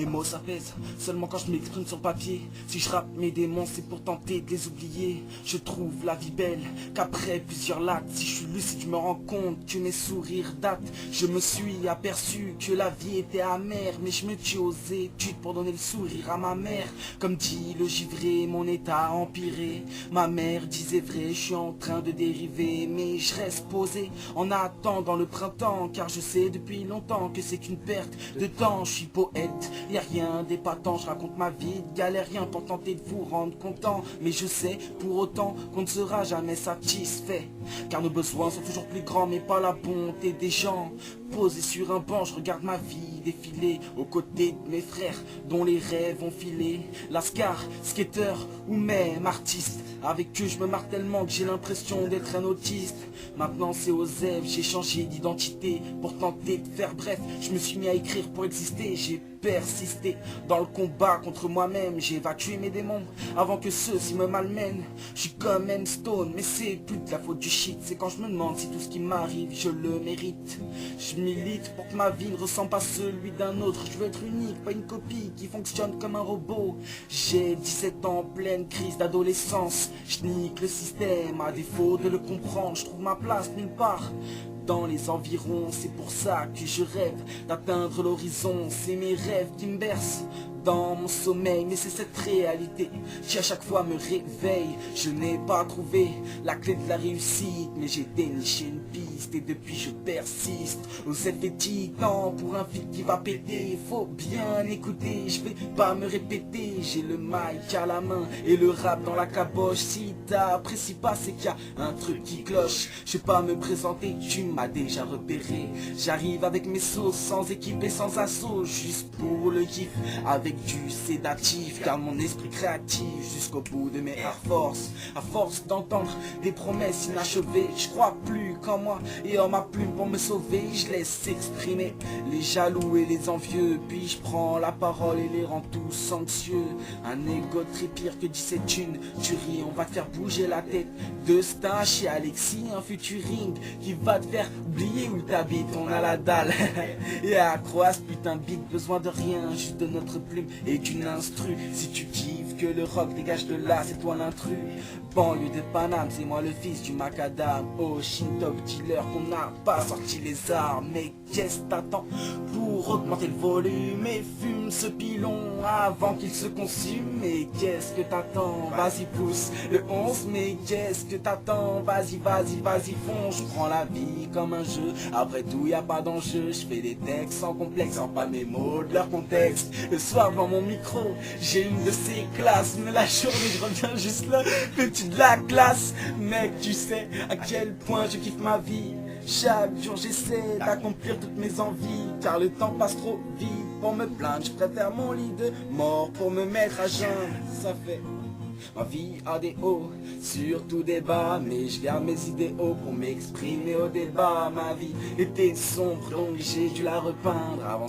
mes mots s'apaisent seulement quand je m'exprime sur papier. Si je rappe mes démons, c'est pour tenter de les oublier. Je trouve la vie belle qu'après plusieurs lattes. Si je suis lucide, je me rends compte que mes sourires datent. Je me suis aperçu que la vie était amère, mais je me tue aux études pour donner le sourire à ma mère. Comme dit le givré, mon état a empiré. Ma mère disait vrai, je suis en train de dériver, mais je reste posé en attendant le printemps, car je sais depuis longtemps que c'est qu'une perte de temps. Je suis poète, y a rien d'épatant, je raconte ma vie de galérien pour tenter de vous rendre content. Mais je sais pour autant qu'on ne sera jamais satisfait, car nos besoins sont toujours plus grands, mais pas la bonté des gens. Posé sur un banc, je regarde ma vie défiler aux côtés de mes frères dont les rêves ont filé. Lascar, skater ou même artiste, avec eux je me marre tellement que j'ai l'impression d'être un autiste. Maintenant c'est Osef, j'ai changé d'identité pour tenter de faire bref. Je me suis mis à écrire pour exister, j'ai persisté dans le combat contre moi-même. J'ai évacué mes démons avant que ceux-ci me malmènent. Je suis comme M Stone, mais c'est plus de la faute du shit. C'est quand je me demande si tout ce qui m'arrive je le mérite. Je milite pour que ma vie ne ressemble pas à celui d'un autre. Je veux être unique, pas une copie qui fonctionne comme un robot. J'ai 17 ans, pleine crise d'adolescence. Je nique le système à défaut de le comprendre. Je trouve ma place nulle part dans les environs, c'est pour ça que je rêve d'atteindre l'horizon. C'est mes rêves qui me bercent dans mon sommeil, mais c'est cette réalité qui à chaque fois me réveille. Je n'ai pas trouvé la clé de la réussite, mais j'ai déniché une piste et depuis je persiste. Aux effets temps pour un feat qui va péter, faut bien écouter, je vais pas me répéter. J'ai le mic à la main et le rap dans la caboche. Si t'apprécies pas, c'est qu'il y a un truc qui cloche. Je vais pas me présenter, tu m'as déjà repéré. J'arrive avec mes sauces, sans équipe et sans assaut, juste pour le kiff, avec du sédatif, car mon esprit créatif jusqu'au bout de mes Air Force. À force d'entendre des promesses inachevées, je crois plus qu'en moi et en ma plume pour me sauver. Je laisse s'exprimer les jaloux et les envieux, puis je prends la parole et les rends tous anxieux. Un égo très pire que 17 thunes, tu ris, on va te faire bouger la tête. De Stinch et Alexis, un futuring qui va te faire oublier où t'habites. On a la dalle et accroît ce putain de beat, besoin de rien, juste de notre plume et d'une instru. Si tu kiffes que le rock dégage de là, c'est toi l'intrus. Banlieue de Paname, c'est moi le fils du macadam. Oh, Shindog dealer, qu'on n'a pas sorti les armes. Mais qu'est-ce que t'attends pour augmenter le volume et fume ce pilon avant qu'il se consume? Mais qu'est-ce que t'attends? Vas-y pousse le 11, mais qu'est-ce que t'attends? Vas-y, vas-y, vas-y fonce. Je prends la vie comme un jeu, après tout y a pas d'enjeu. Je fais des textes sans complexe, sans pas mes mots de leur contexte. Le soir devant mon micro, j'ai une de ces classes, mais la journée je reviens juste là, petit de la classe. Mec, tu sais à quel point je kiffe ma vie. Chaque jour j'essaie d'accomplir toutes mes envies, car le temps passe trop vite pour me plaindre. Je préfère mon lit de mort pour me mettre à jeun. Ça fait ma vie a des hauts, surtout des bas, mais je garde mes idéaux pour m'exprimer au débat. Ma vie était sombre, donc j'ai dû la repeindre avant.